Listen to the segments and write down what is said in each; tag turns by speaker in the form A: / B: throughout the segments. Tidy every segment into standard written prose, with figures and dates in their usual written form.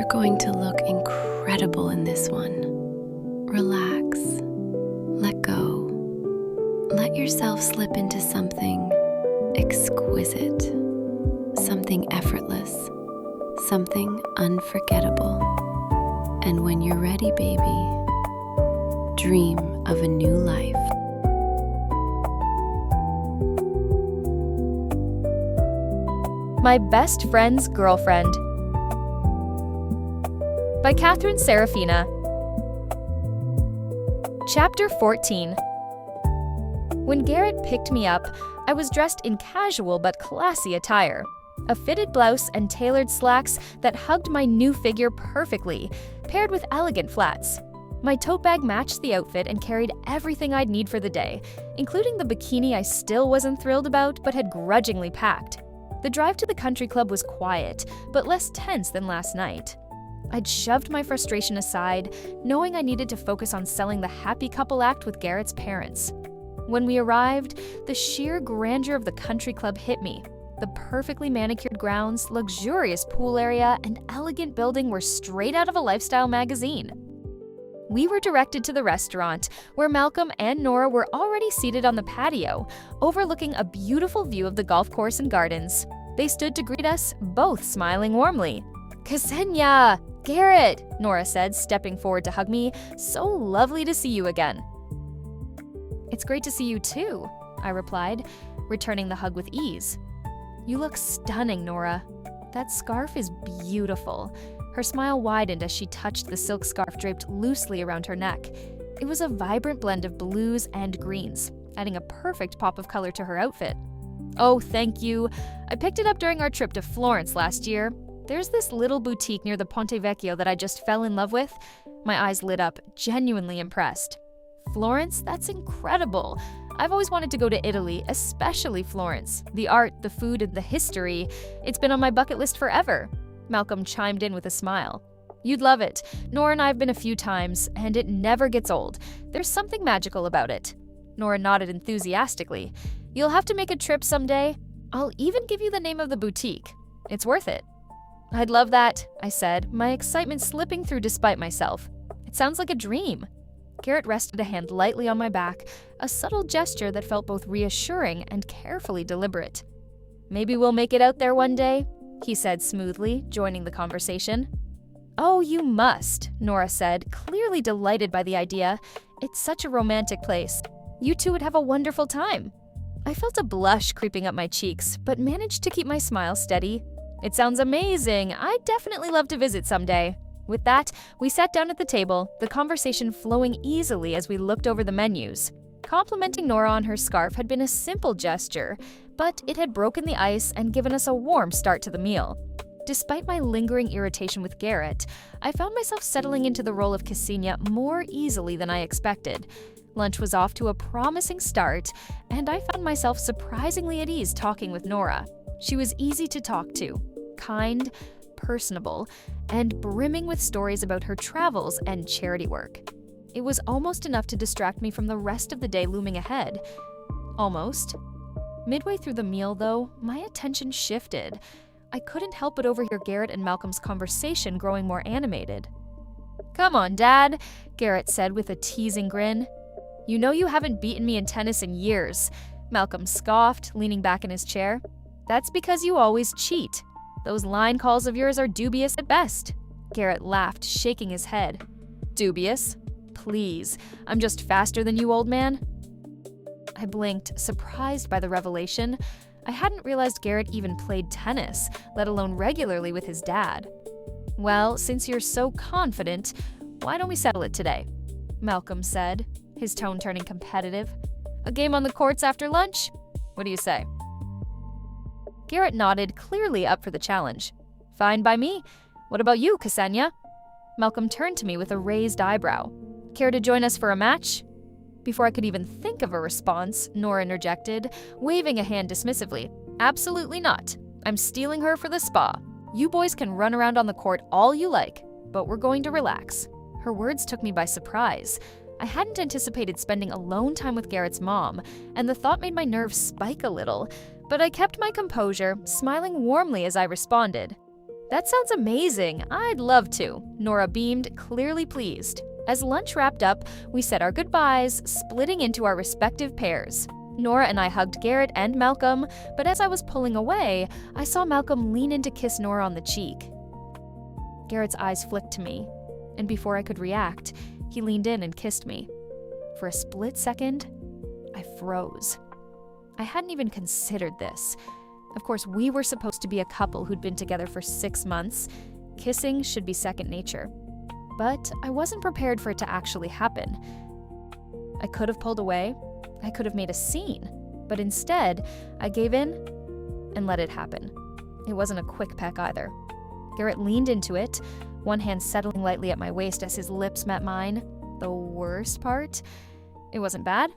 A: You're going to look incredible in this one. Relax. Let go. Let yourself slip into something exquisite, something effortless, something unforgettable. And when you're ready, baby, dream of a new life.
B: My Best Friend's Girlfriend by Catherine Serafina. Chapter 14. When Garrett picked me up, I was dressed in casual but classy attire. A fitted blouse and tailored slacks that hugged my new figure perfectly, paired with elegant flats. My tote bag matched the outfit and carried everything I'd need for the day, including the bikini I still wasn't thrilled about but had grudgingly packed. The drive to the country club was quiet, but less tense than last night. I'd shoved my frustration aside, knowing I needed to focus on selling the happy couple act with Garrett's parents. When we arrived, the sheer grandeur of the country club hit me. The perfectly manicured grounds, luxurious pool area, and elegant building were straight out of a lifestyle magazine. We were directed to the restaurant, where Malcolm and Nora were already seated on the patio, overlooking a beautiful view of the golf course and gardens. They stood to greet us, both smiling warmly. "Ksenia! Garrett!" Nora said, stepping forward to hug me. "So lovely to see you again." "It's great to see you too," I replied, returning the hug with ease. "You look stunning, Nora. That scarf is beautiful." Her smile widened as she touched the silk scarf draped loosely around her neck. It was a vibrant blend of blues and greens, adding a perfect pop of color to her outfit. "Oh, thank you. I picked it up during our trip to Florence last year. There's this little boutique near the Ponte Vecchio that I just fell in love with." My eyes lit up, genuinely impressed. "Florence? That's incredible. I've always wanted to go to Italy, especially Florence. The art, the food, and the history. It's been on my bucket list forever." Malcolm chimed in with a smile. "You'd love it. Nora and I have been a few times, and it never gets old. There's something magical about it." Nora nodded enthusiastically. "You'll have to make a trip someday. I'll even give you the name of the boutique. It's worth it." "I'd love that," I said, my excitement slipping through despite myself. "It sounds like a dream." Garrett rested a hand lightly on my back, a subtle gesture that felt both reassuring and carefully deliberate. "Maybe we'll make it out there one day," he said smoothly, joining the conversation. "Oh, you must," Nora said, clearly delighted by the idea. "It's such a romantic place. You two would have a wonderful time." I felt a blush creeping up my cheeks, but managed to keep my smile steady. "It sounds amazing. I'd definitely love to visit someday." With that, we sat down at the table, the conversation flowing easily as we looked over the menus. Complimenting Nora on her scarf had been a simple gesture, but it had broken the ice and given us a warm start to the meal. Despite my lingering irritation with Garrett, I found myself settling into the role of Ksenia more easily than I expected. Lunch was off to a promising start, and I found myself surprisingly at ease talking with Nora. She was easy to talk to, kind, personable, and brimming with stories about her travels and charity work. It was almost enough to distract me from the rest of the day looming ahead. Almost. Midway through the meal, though, my attention shifted. I couldn't help but overhear Garrett and Malcolm's conversation growing more animated. "Come on, Dad," Garrett said with a teasing grin. "You know you haven't beaten me in tennis in years," Malcolm scoffed, leaning back in his chair. "That's because you always cheat. Those line calls of yours are dubious at best." Garrett laughed, shaking his head. "Dubious? Please, I'm just faster than you, old man." I blinked, surprised by the revelation. I hadn't realized Garrett even played tennis, let alone regularly with his dad. "Well, since you're so confident, why don't we settle it today?" Malcolm said, his tone turning competitive. "A game on the courts after lunch? What do you say?" Garrett nodded, clearly up for the challenge. "Fine by me. What about you, Ksenia?" Malcolm turned to me with a raised eyebrow. "Care to join us for a match?" Before I could even think of a response, Nora interjected, waving a hand dismissively. "Absolutely not. I'm stealing her for the spa. You boys can run around on the court all you like, but we're going to relax." Her words took me by surprise. I hadn't anticipated spending alone time with Garrett's mom, and the thought made my nerves spike a little, but I kept my composure, smiling warmly as I responded. That sounds amazing. I'd love to. Nora beamed, clearly pleased. As lunch wrapped up, we said our goodbyes, splitting into our respective pairs. Nora and I hugged Garrett and Malcolm, but as I was pulling away, I saw Malcolm lean in to kiss Nora on the cheek. Garrett's eyes flicked to me, and before I could react, he leaned in and kissed me. For a split second, I froze. I hadn't even considered this. Of course, we were supposed to be a couple who'd been together for 6 months. Kissing should be second nature. But I wasn't prepared for it to actually happen. I could have pulled away. I could have made a scene. But instead, I gave in and let it happen. It wasn't a quick peck either. Garrett leaned into it, one hand settling lightly at my waist as his lips met mine. The worst part? It wasn't bad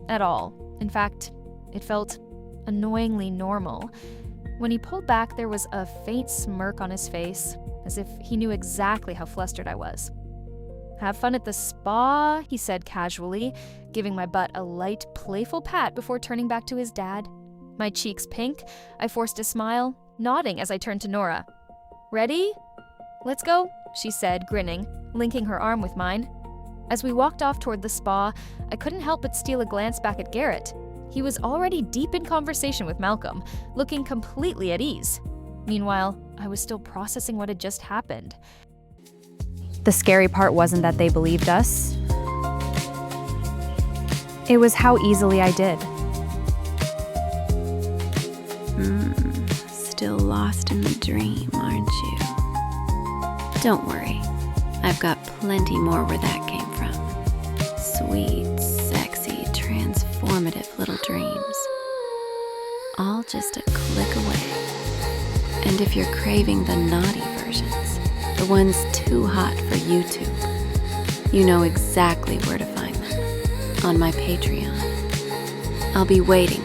B: at all. In fact, it felt annoyingly normal. When he pulled back, there was a faint smirk on his face, as if he knew exactly how flustered I was. "Have fun at the spa," he said casually, giving my butt a light, playful pat before turning back to his dad. My cheeks pink, I forced a smile, nodding as I turned to Nora. "Ready? Let's go," she said, grinning, linking her arm with mine. As we walked off toward the spa, I couldn't help but steal a glance back at Garrett. He was already deep in conversation with Malcolm, looking completely at ease. Meanwhile, I was still processing what had just happened.
C: The scary part wasn't that they believed us. It was how easily I did.
A: Still lost in the dream, aren't you? Don't worry, I've got plenty more where that came from. Sweet, sexy, transformative little dreams. All just a click away. And if you're craving the naughty versions, the ones too hot for YouTube, you know exactly where to find them. On my Patreon. I'll be waiting